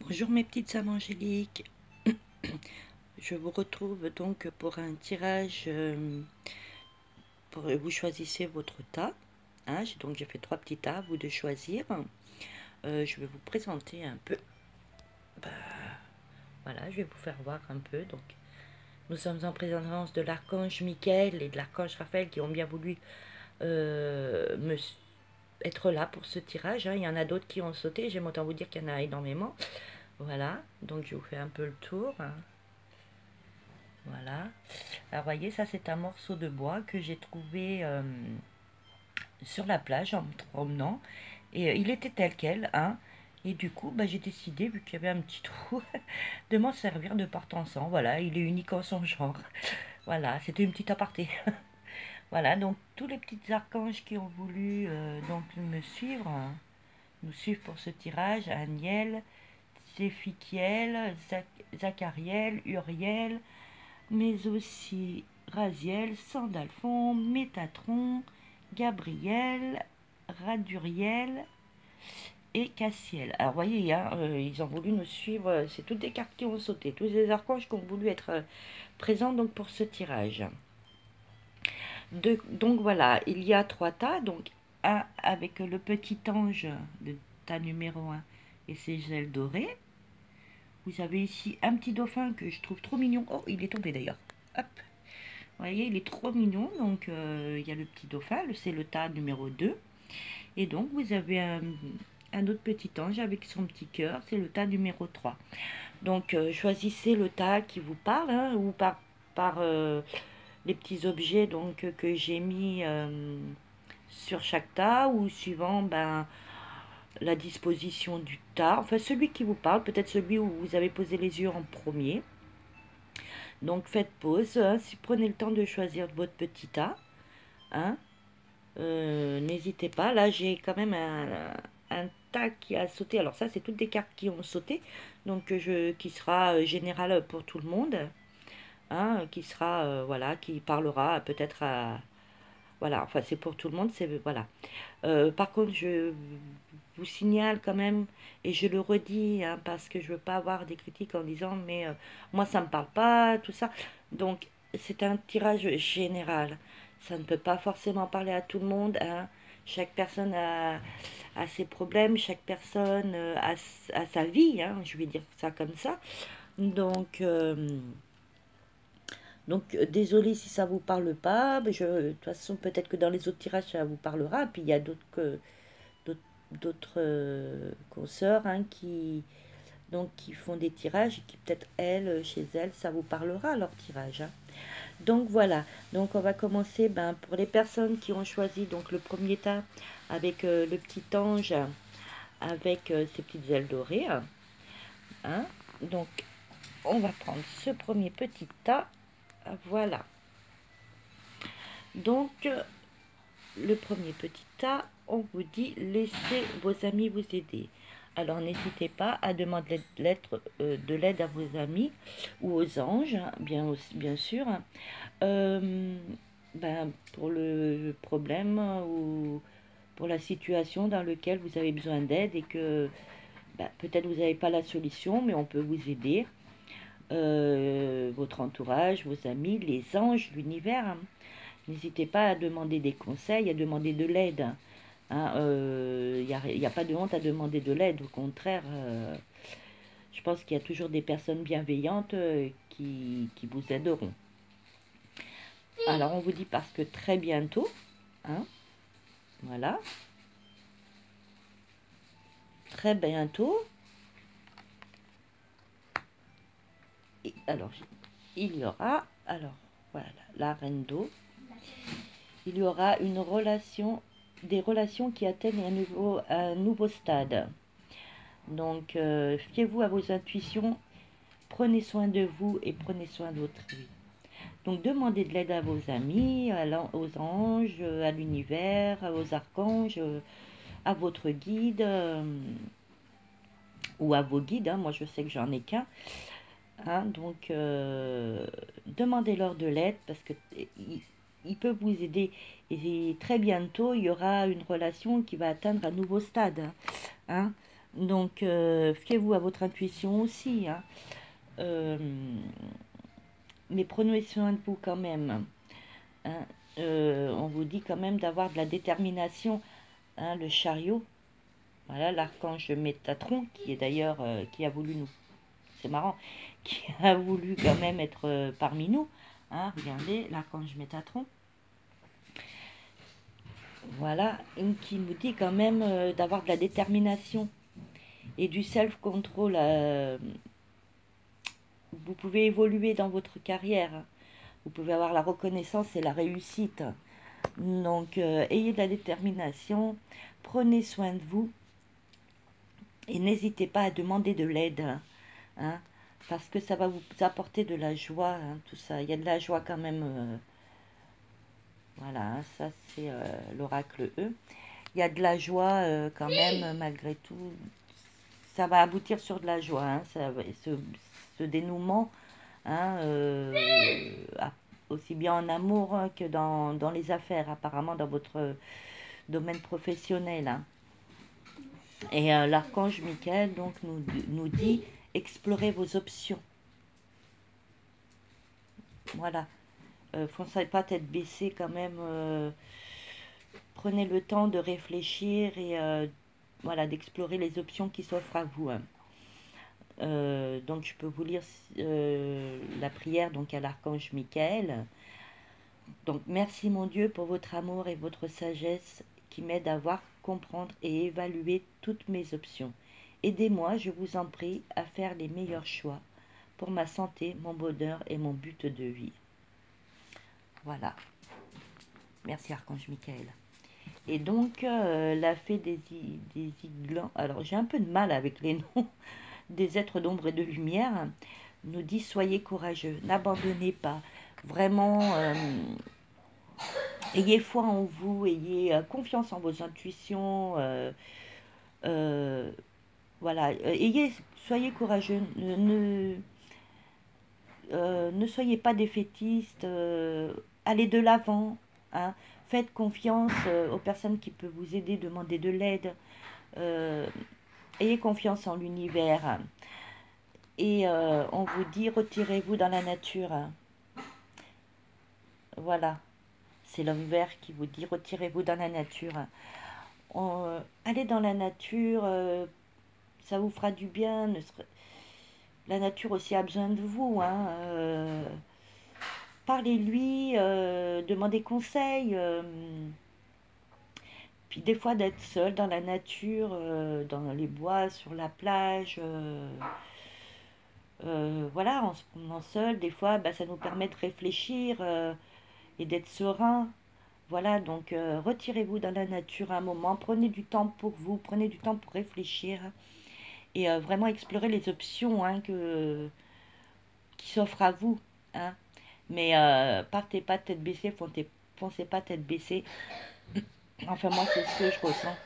Bonjour mes petites âmes angéliques, je vous retrouve donc pour un tirage, vous choisissez votre tas, hein, donc j'ai fait 3 petits tas, à vous de choisir. Je vais vous présenter un peu, voilà, je vais vous faire voir un peu. Donc nous sommes en présence de l'archange Michael et de l'archange Raphaël qui ont bien voulu être là pour ce tirage, hein. Il y en a d'autres qui ont sauté, j'aime autant vous dire qu'il y en a énormément. Voilà, donc je vous fais un peu le tour, hein. Voilà. Alors voyez, ça c'est un morceau de bois que j'ai trouvé sur la plage en me promenant. Et il était tel quel, hein. Et du coup, bah, j'ai décidé, vu qu'il y avait un petit trou, de m'en servir de porte-encens. Voilà, il est unique en son genre. Voilà, c'était une petite aparté. Voilà, donc tous les petits archanges qui ont voulu donc me suivre, hein, nous suivre pour ce tirage, Aniel, Zéphikiel, Zachariel, Uriel, mais aussi Raziel, Sandalphon, Métatron, Gabriel, Raduriel et Cassiel. Alors voyez, hein, ils ont voulu nous suivre, c'est toutes des cartes qui ont sauté, tous les archanges qui ont voulu être présents donc pour ce tirage. Donc voilà, il y a 3 tas, donc un avec le petit ange, le tas numéro 1 et ses ailes dorées. Vous avez ici un petit dauphin que je trouve trop mignon. Oh, il est tombé d'ailleurs. Hop. Vous voyez, il est trop mignon. Donc, il y a le petit dauphin. C'est le tas numéro 2. Et donc, vous avez un autre petit ange avec son petit cœur. C'est le tas numéro 3. Donc, choisissez le tas qui vous parle, hein, ou par les petits objets donc, que j'ai mis sur chaque tas, ou suivant la disposition du tas. Enfin, celui qui vous parle, peut-être celui où vous avez posé les yeux en premier. Donc faites pause, hein, si prenez le temps de choisir votre petit tas, hein, n'hésitez pas. Là j'ai quand même un tas qui a sauté. Alors ça c'est toutes des cartes qui ont sauté, donc qui sera général pour tout le monde, hein, qui sera voilà, qui parlera peut-être à voilà, enfin c'est pour tout le monde, c'est voilà. Par contre, je vous signale quand même, et je le redis, hein, parce que je veux pas avoir des critiques en disant mais moi ça me parle pas, tout ça. Donc c'est un tirage général. Ça ne peut pas forcément parler à tout le monde, hein. Chaque personne a ses problèmes, chaque personne a sa vie, hein, je vais dire ça comme ça. Donc désolé si ça vous parle pas. De toute façon, peut-être que dans les autres tirages, ça vous parlera. Puis il y a d'autres consoeurs, hein, qui font des tirages et qui peut-être elles, chez elles, ça vous parlera leur tirage, hein. Donc voilà. Donc on va commencer pour les personnes qui ont choisi donc le premier tas avec le petit ange avec ses petites ailes dorées, hein. Donc on va prendre ce premier petit tas. Voilà. Donc, le premier petit tas, on vous dit laissez vos amis vous aider. Alors, n'hésitez pas à demander de l'aide à vos amis ou aux anges, hein, bien sûr, hein, pour le problème ou pour la situation dans laquelle vous avez besoin d'aide et que peut-être vous n'avez pas la solution, mais on peut vous aider. Votre entourage, vos amis, les anges, l'univers, hein. N'hésitez pas à demander des conseils, à demander de l'aide, hein. Y a pas de honte à demander de l'aide, au contraire. Je pense qu'il y a toujours des personnes bienveillantes qui vous aideront. Alors on vous dit parce que très bientôt, hein, voilà, très bientôt. Et alors il y aura, alors voilà, la reine d'eau. Il y aura des relations qui atteignent un nouveau stade. Donc, fiez-vous à vos intuitions, prenez soin de vous et prenez soin de votre vie. Donc, demandez de l'aide à vos amis, aux anges, à l'univers, aux archanges, à votre guide, ou à vos guides, hein. Moi, je sais que j'en ai qu'un. Hein, donc, demandez-leur de l'aide parce que ils peuvent vous aider. Et très bientôt, il y aura une relation qui va atteindre un nouveau stade, hein. Donc, fiez-vous à votre intuition aussi, hein. Euh, mais prenez soin de vous quand même, hein. On vous dit quand même d'avoir de la détermination, hein, le chariot. Voilà, l'archange Métatron, qui est d'ailleurs, qui a voulu nous, c'est marrant, qui a voulu quand même être parmi nous, hein, regardez, l'archange Métatron, voilà, qui nous dit quand même d'avoir de la détermination et du self-control. Vous pouvez évoluer dans votre carrière, vous pouvez avoir la reconnaissance et la réussite. Donc, ayez de la détermination, prenez soin de vous et n'hésitez pas à demander de l'aide, hein, parce que ça va vous apporter de la joie, hein, tout ça. Il y a de la joie quand même. Voilà, hein, ça c'est l'oracle E. Il y a de la joie quand même, malgré tout. Ça va aboutir sur de la joie, hein, ce dénouement, hein, aussi bien en amour que dans les affaires, apparemment dans votre domaine professionnel, hein. Et l'archange Michael donc nous dit explorez vos options. Voilà. Foncez pas tête baissée quand même. Prenez le temps de réfléchir et voilà, d'explorer les options qui s'offrent à vous, hein. Donc je peux vous lire la prière donc à l'archange Michael. Donc merci mon Dieu pour votre amour et votre sagesse qui m'aide à voir, comprendre et évaluer toutes mes options. Aidez-moi, je vous en prie, à faire les meilleurs choix pour ma santé, mon bonheur et mon but de vie. Voilà. Merci Archange Michael. Et donc, la fée des Iglans, alors j'ai un peu de mal avec les noms des êtres d'ombre et de lumière, nous dit soyez courageux, n'abandonnez pas. Vraiment, ayez foi en vous, ayez confiance en vos intuitions. Voilà, soyez courageux, ne soyez pas défaitistes, allez de l'avant, hein. Faites confiance aux personnes qui peuvent vous aider, demandez de l'aide, ayez confiance en l'univers. Et on vous dit retirez-vous dans la nature. Voilà, c'est l'homme vert qui vous dit retirez-vous dans la nature. Allez dans la nature, ça vous fera du bien. La nature aussi a besoin de vous, hein. Parlez-lui, demandez conseil. Puis des fois d'être seul dans la nature, dans les bois, sur la plage. Voilà, en se promenant seul, des fois, bah, ça nous permet de réfléchir et d'être serein. Voilà, donc retirez-vous dans la nature un moment, prenez du temps pour vous, prenez du temps pour réfléchir et vraiment explorer les options, hein, qui s'offrent à vous, hein. Mais partez pas tête baissée, foncez pas tête baissée. Enfin, moi, c'est ce que je ressens.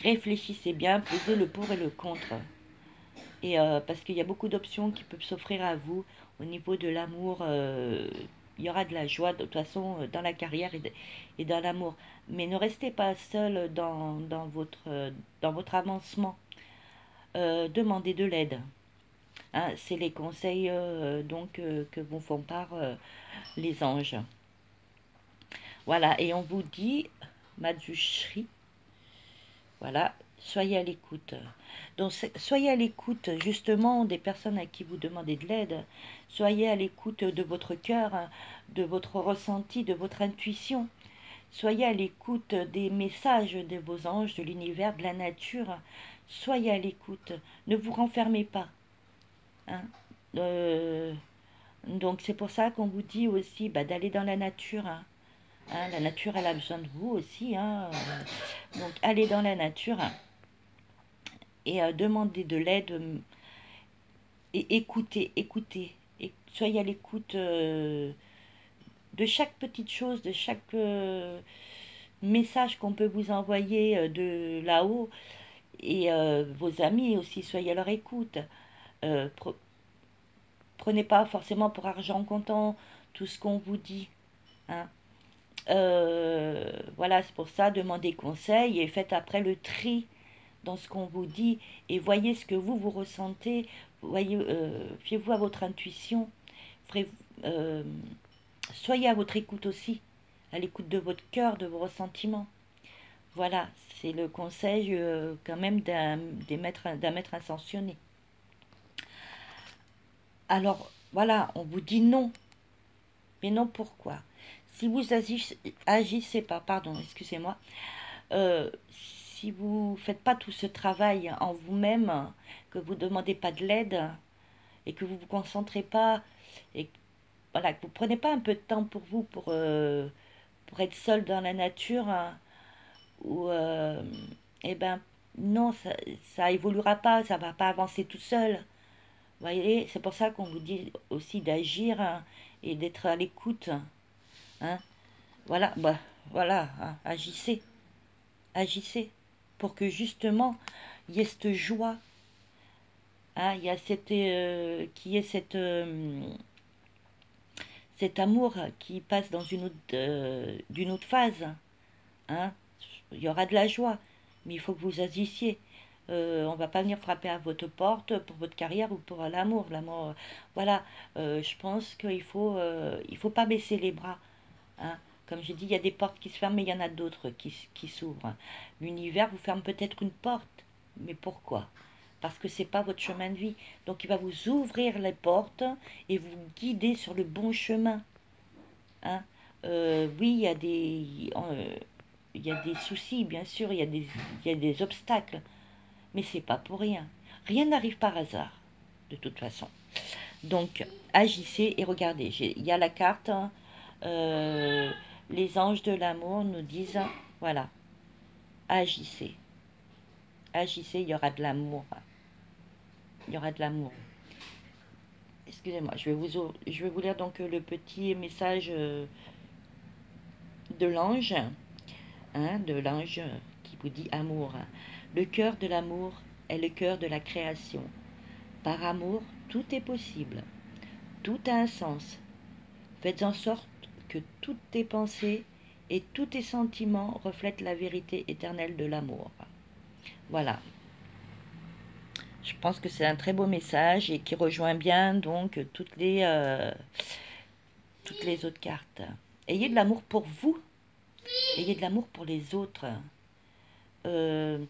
Réfléchissez bien, pesez le pour et le contre. Et parce qu'il y a beaucoup d'options qui peuvent s'offrir à vous au niveau de l'amour. Il y aura de la joie de toute façon dans la carrière et dans l'amour. Mais ne restez pas seul dans votre avancement. Demandez de l'aide, hein. C'est les conseils donc que vous font part les anges. Voilà, et on vous dit, Madhushri, voilà, soyez à l'écoute. Donc, soyez à l'écoute justement des personnes à qui vous demandez de l'aide. Soyez à l'écoute de votre cœur, de votre ressenti, de votre intuition. Soyez à l'écoute des messages de vos anges, de l'univers, de la nature. Soyez à l'écoute. Ne vous renfermez pas, hein. Donc, c'est pour ça qu'on vous dit aussi d'aller dans la nature, hein. Hein, la nature, elle a besoin de vous aussi, hein. Donc, allez dans la nature et demandez de l'aide et écoutez, et soyez à l'écoute de chaque petite chose, de chaque message qu'on peut vous envoyer de là-haut. Et vos amis aussi, soyez à leur écoute. Euh, Prenez pas forcément pour argent comptant tout ce qu'on vous dit, hein. Voilà, c'est pour ça, demandez conseil et faites après le tri dans ce qu'on vous dit et voyez ce que vous ressentez. Voyez, fiez-vous à votre intuition. Ferez- euh, soyez à votre écoute aussi, à l'écoute de votre cœur, de vos ressentiments. Voilà, c'est le conseil quand même d'un maître ascensionné. Alors, voilà, on vous dit non. Mais non, pourquoi? Si vous agissez pas, pardon, excusez-moi, si vous faites pas tout ce travail en vous-même, que vous ne demandez pas de l'aide et que vous vous concentrez pas et voilà, que vous prenez pas un peu de temps pour vous pour être seul dans la nature, hein, ou eh ben non, ça évoluera pas, ça va pas avancer tout seul. Vous voyez, c'est pour ça qu'on vous dit aussi d'agir, hein, et d'être à l'écoute, hein. Voilà, bah voilà, hein, agissez, agissez pour que justement il y ait cette joie, hein, il y a qu'il y ait cet amour qui passe dans d'une autre phase, hein. Il y aura de la joie, mais il faut que vous agissiez. On va pas venir frapper à votre porte pour votre carrière ou pour l'amour. L'amour, voilà. Je pense il faut pas baisser les bras, hein. Comme j'ai dit, il y a des portes qui se ferment, mais il y en a d'autres qui s'ouvrent. L'univers vous ferme peut-être une porte, mais pourquoi? Parce que c'est pas votre chemin de vie. Donc il va vous ouvrir les portes et vous guider sur le bon chemin, hein. Oui, il y a des soucis, bien sûr, il y a des obstacles, mais c'est pas pour rien. Rien n'arrive par hasard, de toute façon. Donc, agissez et regardez. Il y a la carte, hein, euh, les anges de l'amour nous disent, voilà, agissez. Agissez, il y aura de l'amour. Il y aura de l'amour. Excusez-moi, je vais vous lire donc le petit message de l'ange, hein, de l'ange qui vous dit amour. Le cœur de l'amour est le cœur de la création. Par amour, tout est possible. Tout a un sens. Faites en sorte que toutes tes pensées et tous tes sentiments reflètent la vérité éternelle de l'amour. Voilà. Je pense que c'est un très beau message et qui rejoint bien donc toutes les autres cartes. Ayez de l'amour pour vous. Ayez de l'amour pour les autres. Euh,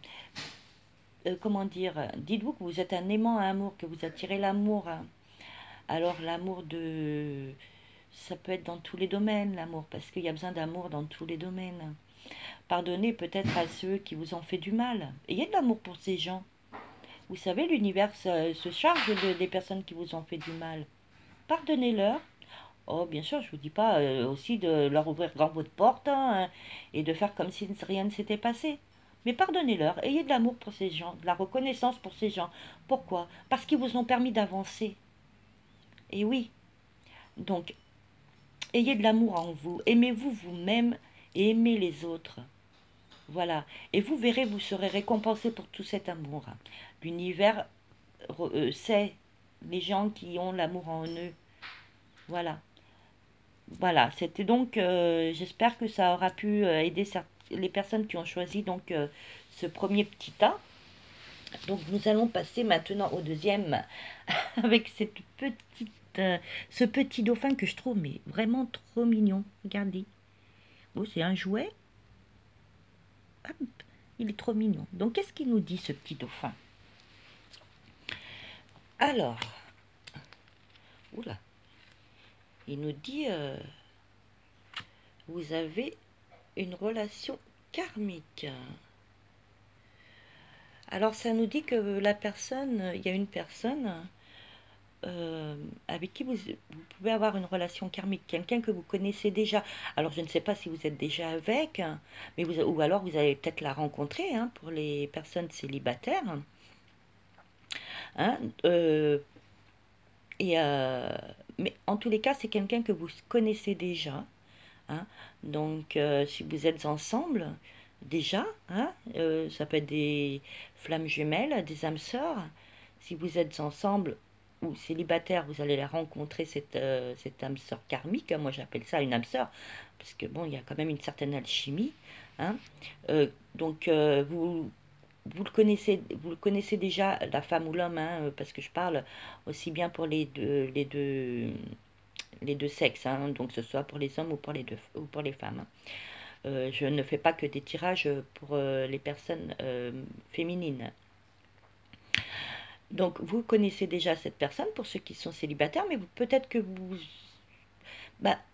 Comment dire? Dites-vous que vous êtes un aimant à amour, que vous attirez l'amour, hein. Alors l'amour ça peut être dans tous les domaines, l'amour, parce qu'il y a besoin d'amour dans tous les domaines. Pardonnez peut-être à ceux qui vous ont fait du mal. Ayez de l'amour pour ces gens. Vous savez, l'univers se charge des personnes qui vous ont fait du mal. Pardonnez-leur. Oh, bien sûr, je vous dis pas aussi de leur ouvrir grand votre porte, hein, et de faire comme si rien ne s'était passé. Mais pardonnez-leur, ayez de l'amour pour ces gens, de la reconnaissance pour ces gens. Pourquoi? Parce qu'ils vous ont permis d'avancer. Et oui, donc, ayez de l'amour en vous, aimez-vous vous-même et aimez les autres. Voilà, et vous verrez, vous serez récompensé pour tout cet amour. L'univers sait les gens qui ont l'amour en eux. Voilà. Voilà, c'était donc, j'espère que ça aura pu aider les personnes qui ont choisi donc ce premier petit tas. Donc nous allons passer maintenant au deuxième avec ce petit dauphin que je trouve mais vraiment trop mignon. Regardez. Oh, c'est un jouet. Hop, il est trop mignon. Donc qu'est-ce qu'il nous dit ce petit dauphin? Alors, oula, il nous dit vous avez une relation karmique. Alors ça nous dit que il y a une personne avec qui vous pouvez avoir une relation karmique, quelqu'un que vous connaissez déjà. Alors je ne sais pas si vous êtes déjà avec, mais ou alors vous allez peut-être la rencontrer, hein, pour les personnes célibataires, hein, et, mais en tous les cas, c'est quelqu'un que vous connaissez déjà, hein. Donc si vous êtes ensemble déjà, hein, ça peut être des flammes jumelles, des âmes sœurs. Si vous êtes ensemble ou célibataire, vous allez la rencontrer, cette âme sœur karmique, hein. Moi j'appelle ça une âme sœur, parce que bon, il y a quand même une certaine alchimie, hein. Donc vous le connaissez déjà, la femme ou l'homme, hein, parce que je parle aussi bien pour les deux sexes, hein, donc que ce soit pour les hommes ou ou pour les femmes. Je ne fais pas que des tirages pour les personnes féminines. Donc vous connaissez déjà cette personne pour ceux qui sont célibataires, mais peut-être que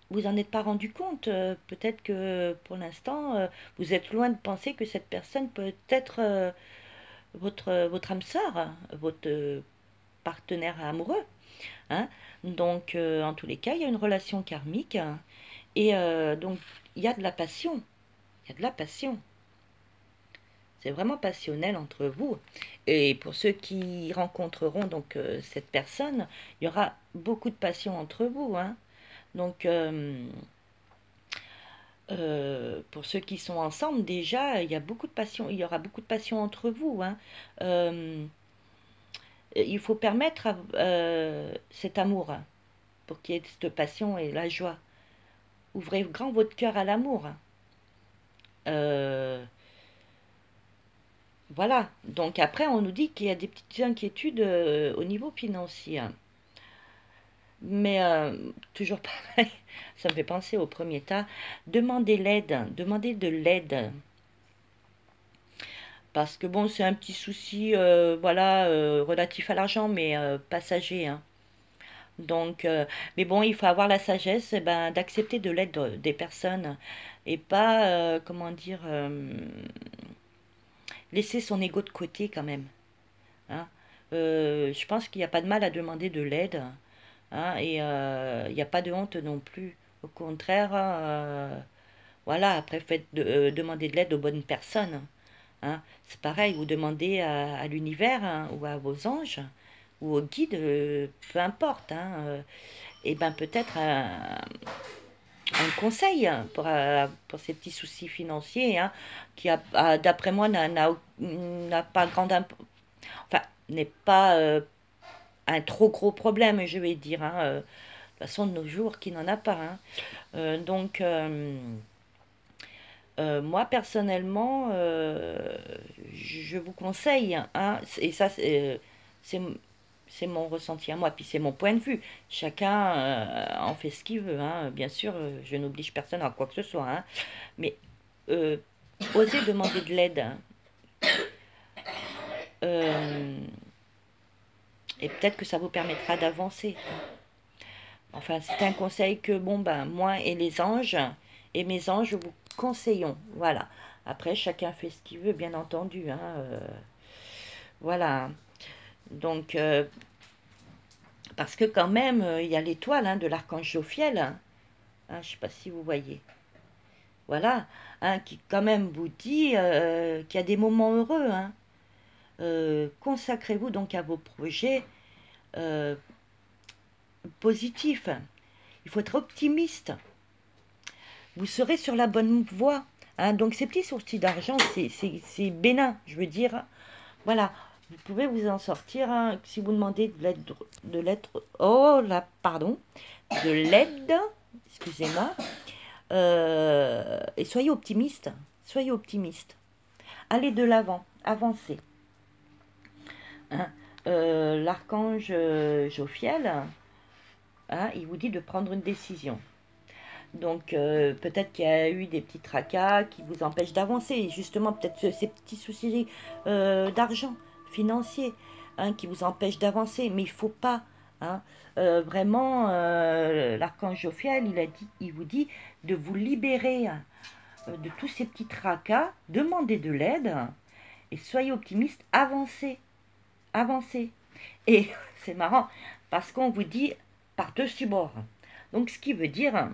vous en êtes pas rendu compte. Peut-être que pour l'instant, vous êtes loin de penser que cette personne peut être votre âme sœur, hein, votre partenaire amoureux. Hein. Donc, en tous les cas, il y a une relation karmique, hein, et donc il y a de la passion. Il y a de la passion. C'est vraiment passionnel entre vous. Et pour ceux qui rencontreront donc cette personne, il y aura beaucoup de passion entre vous. Hein. Donc, pour ceux qui sont ensemble, déjà, il y a beaucoup de passion. Il y aura beaucoup de passion entre vous. Hein. Il faut permettre cet amour pour qu'il y ait cette passion et la joie. Ouvrez grand votre cœur à l'amour. Voilà. Donc après, on nous dit qu'il y a des petites inquiétudes au niveau financier. Mais toujours pareil, ça me fait penser au premier tas. Demandez l'aide, demandez de l'aide. Parce que bon, c'est un petit souci, voilà, relatif à l'argent, mais passager. Hein. Donc, mais bon, il faut avoir la sagesse d'accepter de l'aide des personnes et pas, comment dire, laisser son ego de côté quand même. Hein. Je pense qu'il n'y a pas de mal à demander de l'aide. Hein, et il n'y a pas de honte non plus. Au contraire, voilà, après, demander de l'aide aux bonnes personnes. Hein. C'est pareil, vous demandez à l'univers, hein, ou à vos anges ou au guide, peu importe. Hein, et ben peut-être un conseil pour ces petits soucis financiers, hein, qui, d'après moi, n'a pas grande enfin, n'est pas un trop gros problème, je vais dire. Hein, de toute façon, de nos jours, qui n'en a pas. Hein. Donc, moi, personnellement, je vous conseille, hein, et ça, c'est mon ressenti à moi, puis c'est mon point de vue. Chacun en fait ce qu'il veut. Hein. Bien sûr, je n'oblige personne à quoi que ce soit. Hein. Mais euh, osez demander de l'aide. Hein. Et peut-être que ça vous permettra d'avancer. Enfin, c'est un conseil que, bon, moi et les anges, et mes anges, vous conseillons. Voilà. Après, chacun fait ce qu'il veut, bien entendu. Hein, voilà. Donc, parce que quand même, il y a l'étoile, hein, de l'archange Jophiel. Hein, je ne sais pas si vous voyez. Voilà. Hein, qui quand même vous dit qu'il y a des moments heureux. Hein. Consacrez-vous donc à vos projets positifs. Il faut être optimiste. Vous serez sur la bonne voie. Hein. Donc ces petits sourcils d'argent, c'est bénin, je veux dire. Voilà, vous pouvez vous en sortir hein, si vous demandez de l'aide, oh là, pardon, de l'aide, excusez-moi. Et soyez optimiste, soyez optimiste. Allez de l'avant, avancez. Hein. L'archange Jophiel, hein, il vous dit de prendre une décision. Donc peut-être qu'il y a eu des petits tracas qui vous empêchent d'avancer. Justement, peut-être ces petits soucis d'argent financier hein, qui vous empêchent d'avancer. Mais il ne faut pas. Hein, vraiment, l'archange Jophiel, il vous dit de vous libérer de tous ces petits tracas. Demandez de l'aide et soyez optimiste. Avancez. Avancez. Et c'est marrant parce qu'on vous dit par-dessus bord. Donc ce qui veut dire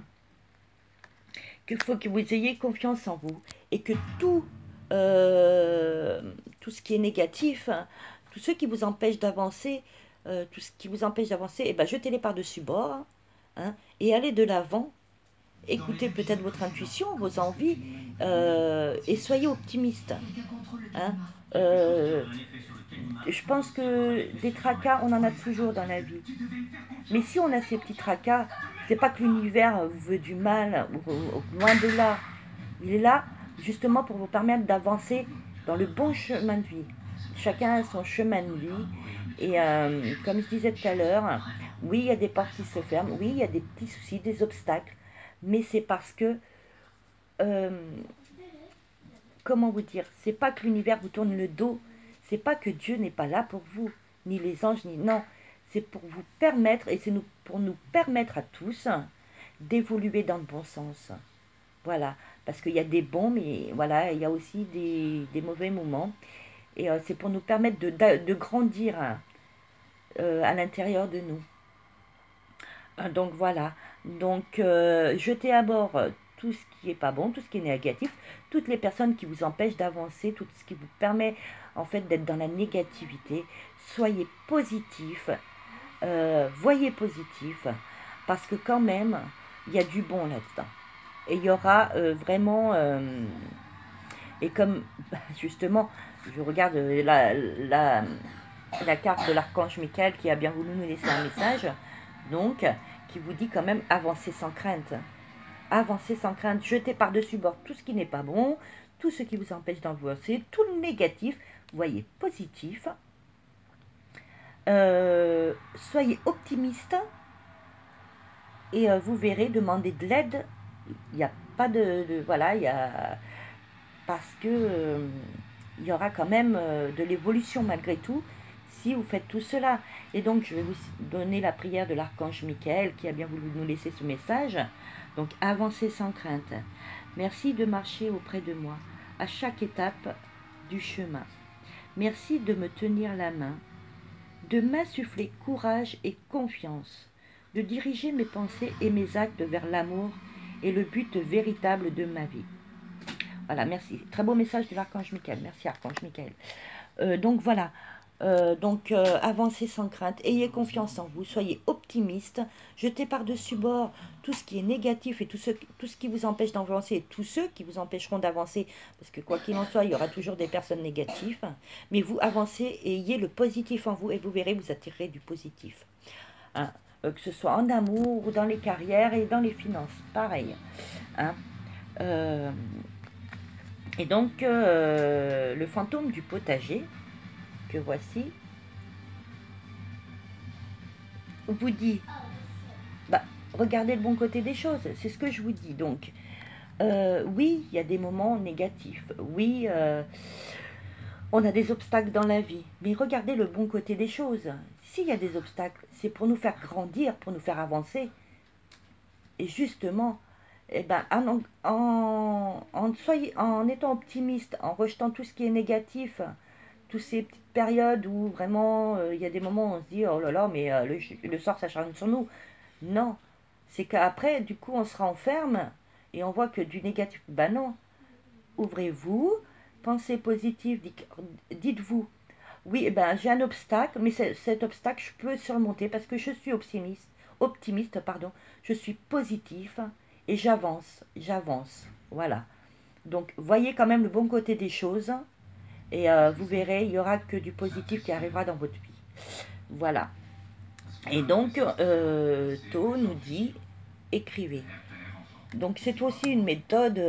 qu'il faut que vous ayez confiance en vous et que tout ce qui est négatif, hein, tout ce qui vous empêche d'avancer, tout ce qui vous empêche d'avancer, eh ben, jetez-les par-dessus bord hein, et allez de l'avant. Écoutez peut-être votre intuition, vos envies et soyez optimiste. Hein. Je pense que des tracas, on en a toujours dans la vie. Mais si on a ces petits tracas, c'est pas que l'univers vous veut du mal, ou loin de là. Il est là justement pour vous permettre d'avancer dans le bon chemin de vie. Chacun a son chemin de vie. Et comme je disais tout à l'heure, oui, il y a des portes qui se ferment, oui, il y a des petits soucis, des obstacles, mais c'est parce que, comment vous dire, c'est pas que l'univers vous tourne le dos, c'est pas que Dieu n'est pas là pour vous, ni les anges, ni... Non, c'est pour vous permettre, et c'est pour nous permettre à tous d'évoluer dans le bon sens. Voilà, parce qu'il y a des bons, mais voilà, il y a aussi des mauvais moments. Et c'est pour nous permettre de grandir à l'intérieur de nous. Donc voilà, donc jetez à bord tout ce qui n'est pas bon, tout ce qui est négatif, toutes les personnes qui vous empêchent d'avancer, tout ce qui vous permet en fait d'être dans la négativité. Soyez positif, voyez positif, parce que quand même, il y a du bon là-dedans. Et il y aura vraiment, et comme justement, je regarde la carte de l'archange Michael qui a bien voulu nous laisser un message, donc, qui vous dit quand même avancez sans crainte. Avancez sans crainte, jetez par-dessus bord tout ce qui n'est pas bon, tout ce qui vous empêche d'avancer, tout le négatif, voyez positif. Soyez optimiste et vous verrez, demandez de l'aide. Il n'y a pas voilà, il y a parce que il y aura quand même de l'évolution malgré tout si vous faites tout cela. Et donc je vais vous donner la prière de l'archange Michael qui a bien voulu nous laisser ce message. Donc avancez sans crainte. Merci de marcher auprès de moi à chaque étape du chemin. Merci de me tenir la main, de m'insuffler courage et confiance, de diriger mes pensées et mes actes vers l'amour et le but véritable de ma vie. Voilà, merci. Très beau message de l'archange Michael. Merci, archange Michael. Donc voilà. Avancez sans crainte. Ayez confiance en vous. Soyez optimiste. Jetez par-dessus bord tout ce qui est négatif et tout ce qui vous empêche d'avancer et tous ceux qui vous empêcheront d'avancer. Parce que quoi qu'il en soit, il y aura toujours des personnes négatives. Mais vous avancez et ayez le positif en vous. Et vous verrez, vous attirerez du positif. Hein, que ce soit en amour ou dans les carrières et dans les finances. Pareil. Hein. Et donc, le fantôme du potager, que voici, vous dit, bah, regardez le bon côté des choses, c'est ce que je vous dis. Donc, oui, il y a des moments négatifs, oui, on a des obstacles dans la vie, mais regardez le bon côté des choses. S'il y a des obstacles, c'est pour nous faire grandir, pour nous faire avancer. Et justement, eh ben, en étant optimiste, en rejetant tout ce qui est négatif, toutes ces petites périodes où vraiment il y a des moments où on se dit oh là là, mais le sort s'acharne sur nous. Non, c'est qu'après, du coup, on se renferme et on voit que du négatif. Ben non, ouvrez-vous, pensez positif, dites-vous oui, eh ben, j'ai un obstacle, mais cet obstacle, je peux surmonter parce que je suis optimiste, pardon, je suis positif et j'avance, voilà. Donc, voyez quand même le bon côté des choses et vous verrez, il n'y aura que du positif qui arrivera dans votre vie. Voilà. Et donc, To nous dit, écrivez. Donc, c'est aussi une méthode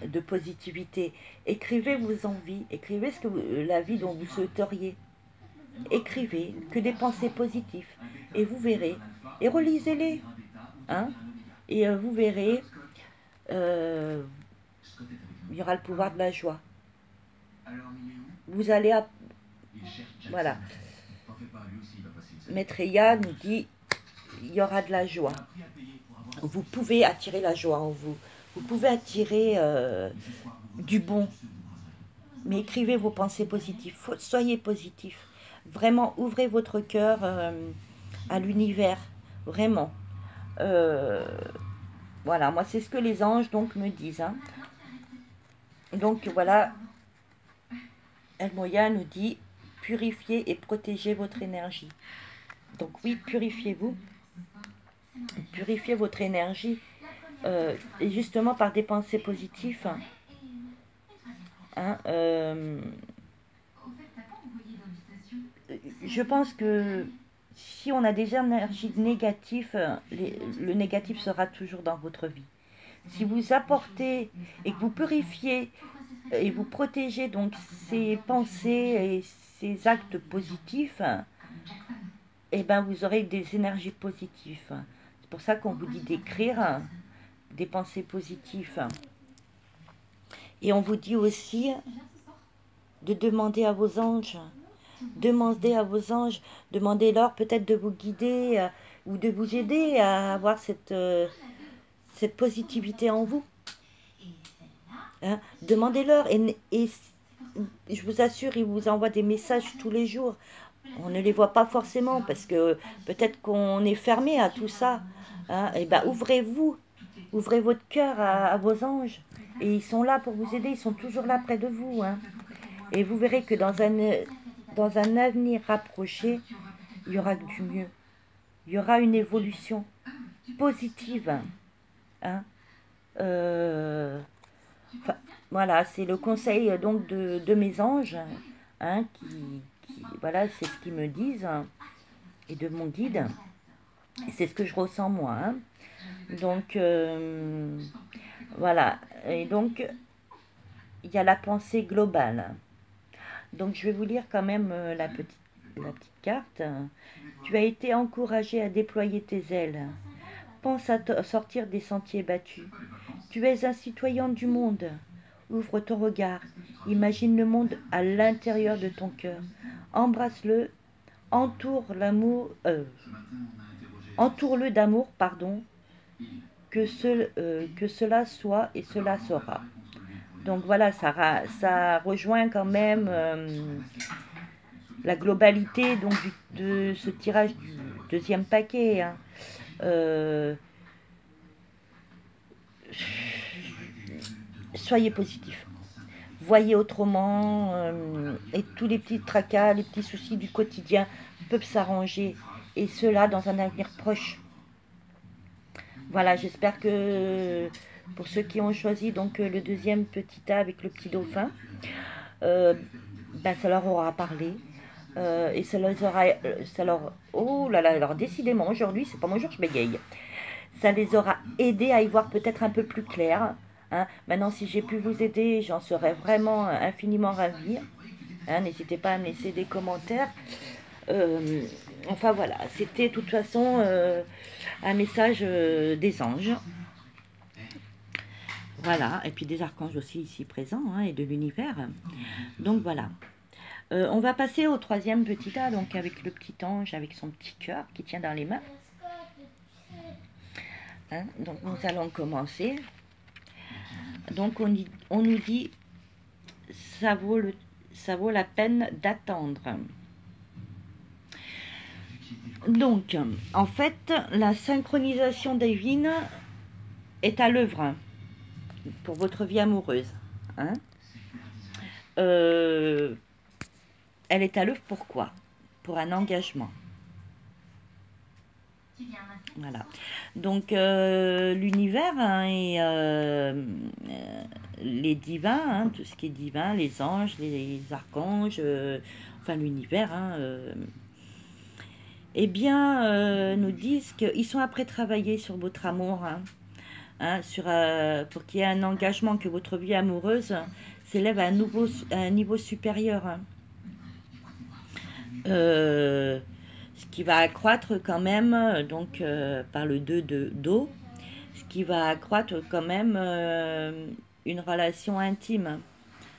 de positivité. Écrivez vos envies, écrivez la vie dont vous souhaiteriez. Écrivez que des pensées positives et vous verrez, et relisez-les, hein, et vous verrez, il y aura le pouvoir de la joie. Vous allez voilà. Maître Eya nous dit, il y aura de la joie. Vous pouvez attirer la joie en vous. Vous pouvez attirer du bon. Mais écrivez vos pensées positives. Soyez positif. Vraiment, ouvrez votre cœur à l'univers. Vraiment. Voilà, moi c'est ce que les anges donc me disent. Hein. Donc voilà, El Moya nous dit, purifiez et protégez votre énergie. Donc oui, purifiez-vous. Purifiez votre énergie. Et justement par des pensées positives. Hein, je pense que si on a des énergies négatives, le négatif sera toujours dans votre vie. Si vous apportez et que vous purifiez et vous protégez donc ces pensées et ces actes positifs, et ben vous aurez des énergies positives. C'est pour ça qu'on vous dit d'écrire des pensées positives. Et on vous dit aussi de demander à vos anges, demandez-leur peut-être de vous guider ou de vous aider à avoir cette positivité en vous. Hein, demandez-leur et je vous assure, ils vous envoient des messages tous les jours. On ne les voit pas forcément parce que peut-être qu'on est fermé à tout ça. Hein, et ben ouvrez votre cœur à vos anges et ils sont là pour vous aider, ils sont toujours là près de vous. Hein. Et vous verrez que dans un avenir rapproché, il y aura du mieux. Il y aura une évolution positive. Hein. Enfin, voilà, c'est le conseil donc de mes anges, hein, voilà, c'est ce qu'ils me disent, hein, et de mon guide. C'est ce que je ressens moi. Hein. Donc, voilà. Et donc, il y a la pensée globale. Donc, je vais vous lire quand même la petite carte. Tu as été encouragé à déployer tes ailes. Pense à sortir des sentiers battus. Tu es un citoyen du monde. Ouvre ton regard. Imagine le monde à l'intérieur de ton cœur. Embrasse-le. Entoure-le d'amour, pardon. Que cela soit et cela sera. Donc voilà, ça rejoint quand même la globalité donc, de ce tirage du deuxième paquet. Hein. Soyez positifs. Voyez autrement et tous les petits tracas, les petits soucis du quotidien peuvent s'arranger et cela dans un avenir proche. Voilà, j'espère que pour ceux qui ont choisi donc le deuxième petit A avec le petit dauphin, ben, ça leur aura parlé et oh là là, alors décidément aujourd'hui c'est pas mon jour, je bégaye. Ça les aura aidés à y voir peut-être un peu plus clair. Hein. Maintenant, si j'ai pu vous aider, j'en serais vraiment infiniment ravie. Hein, n'hésitez pas à me laisser des commentaires. Enfin voilà, c'était de toute façon un message des anges. Voilà, et puis des archanges aussi ici présents, hein, et de l'univers. Donc voilà. On va passer au troisième petit A, donc avec le petit ange, avec son petit cœur qui tient dans les mains. Hein, donc nous allons commencer. Donc on nous dit, ça vaut la peine d'attendre. Donc, en fait, la synchronisation divine est à l'œuvre pour votre vie amoureuse. Hein. Elle est à l'œuvre pourquoi? Pour un engagement. Voilà. Donc, l'univers hein, et les divins, hein, tout ce qui est divin, les anges, les archanges, enfin l'univers, hein, eh bien, nous disent qu'ils sont après travailler sur votre amour, hein, hein, pour qu'il y ait un engagement, que votre vie amoureuse s'élève à un niveau supérieur. Hein. Ce qui va accroître quand même, donc par le 2 d'eau, ce qui va accroître quand même une relation intime.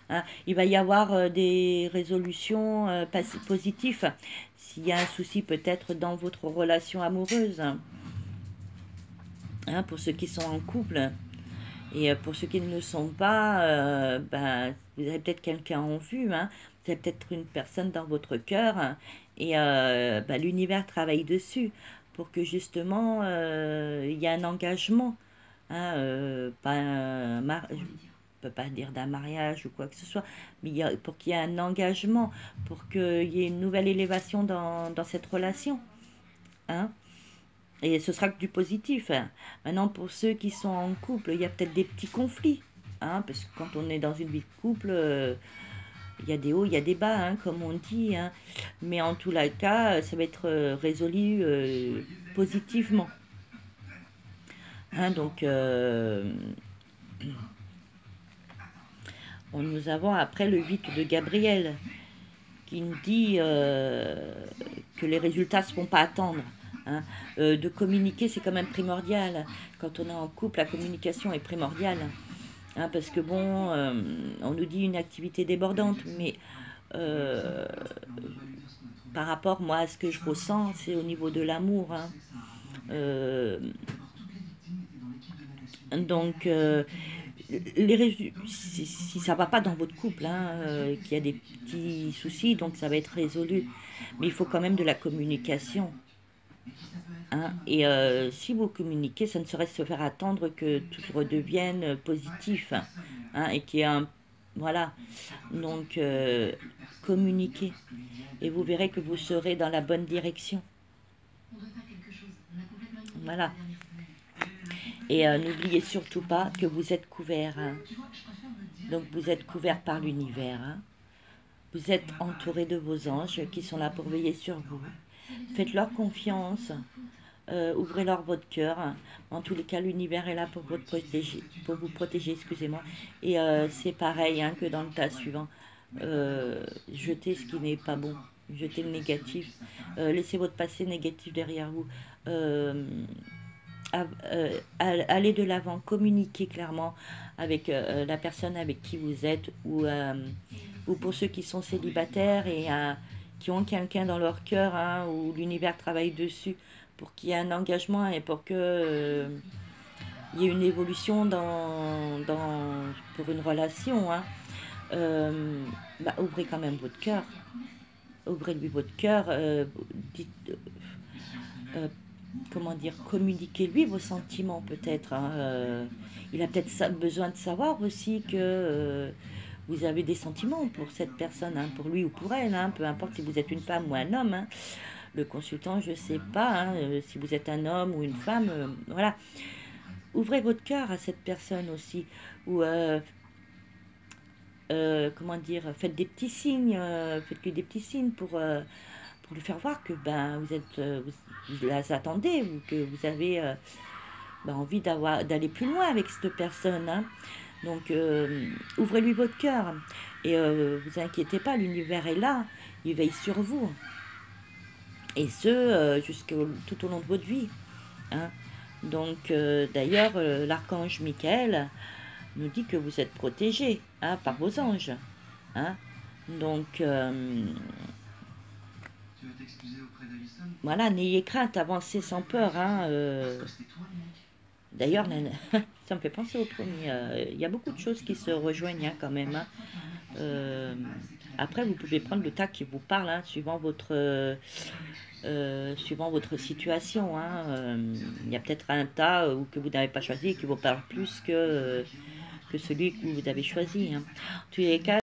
Hein. Il va y avoir des résolutions positives s'il y a un souci peut-être dans votre relation amoureuse. Hein, pour ceux qui sont en couple. Et pour ceux qui ne le sont pas, ben, vous avez peut-être quelqu'un en vue. Hein. Vous avez peut-être une personne dans votre cœur. Hein, et ben, l'univers travaille dessus pour que justement il y ait un engagement. Hein, pas je ne peux pas dire d'un mariage ou quoi que ce soit, mais pour qu'il y ait un engagement, pour qu'il y ait une nouvelle élévation dans cette relation. Hein. Et ce sera que du positif. Hein. Maintenant, pour ceux qui sont en couple, il y a peut-être des petits conflits. Hein, parce que quand on est dans une vie de couple, il y a des hauts, il y a des bas, hein, comme on dit. Hein. Mais en tout cas, ça va être résolu positivement. Hein, donc, nous avons après le 8 de Gabriel, qui nous dit que les résultats ne se font pas attendre. Hein. De communiquer, c'est quand même primordial. Quand on est en couple, la communication est primordiale. Hein, parce que bon, on nous dit une activité débordante, mais par rapport, moi, à ce que je ressens, c'est au niveau de l'amour. Hein. Donc, si ça va pas dans votre couple, hein, qu'il y a des petits soucis, donc ça va être résolu. Mais il faut quand même de la communication. Hein, et si vous communiquez, ça ne saurait se faire attendre que tout redevienne positif. Hein, et qu'il y ait un... Voilà. Donc, communiquez. Et vous verrez que vous serez dans la bonne direction. Voilà. Et n'oubliez surtout pas que vous êtes couvert. Hein. Donc vous êtes couvert par l'univers. Hein. Vous êtes entouré de vos anges qui sont là pour veiller sur vous. Faites-leur confiance. Ouvrez-leur votre cœur. En tous les cas, l'univers est là pour vous protéger. Excusez-moi. Et c'est pareil hein, que dans le tas suivant. Jetez ce qui n'est pas bon. Jetez le négatif. Laissez votre passé négatif derrière vous. Aller de l'avant, communiquer clairement avec la personne avec qui vous êtes ou pour ceux qui sont célibataires et qui ont quelqu'un dans leur cœur hein, où l'univers travaille dessus pour qu'il y ait un engagement et pour que il y ait une évolution pour une relation. Hein. Ouvrez quand même votre cœur. Ouvrez-lui votre cœur. Dites... comment dire, communiquez-lui vos sentiments peut-être. Hein, il a peut-être besoin de savoir aussi que vous avez des sentiments pour cette personne, hein, pour lui ou pour elle, hein, peu importe si vous êtes une femme ou un homme. Hein. Le consultant, je ne sais pas, hein, si vous êtes un homme ou une femme, voilà. Ouvrez votre cœur à cette personne aussi. Ou, comment dire, faites des petits signes, faites-lui des petits signes pour lui faire voir que ben, vous la attendez ou que vous avez envie d'aller plus loin avec cette personne. Hein. Donc, ouvrez-lui votre cœur et vous inquiétez pas, l'univers est là, il veille sur vous. Et ce, tout au long de votre vie. Hein. Donc, d'ailleurs, l'archange Michael nous dit que vous êtes protégé hein, par vos anges. Hein. Donc, voilà, n'ayez crainte, avancez sans peur. Hein, D'ailleurs, ça me fait penser au premier. Il y a beaucoup de choses qui se rejoignent hein, quand même. Hein. Après, vous pouvez prendre le tas qui vous parle, hein, suivant votre situation. Hein. Il y a peut-être un tas que vous n'avez pas choisi et qui vous parle plus que celui que vous avez choisi. Hein. En tous les cas,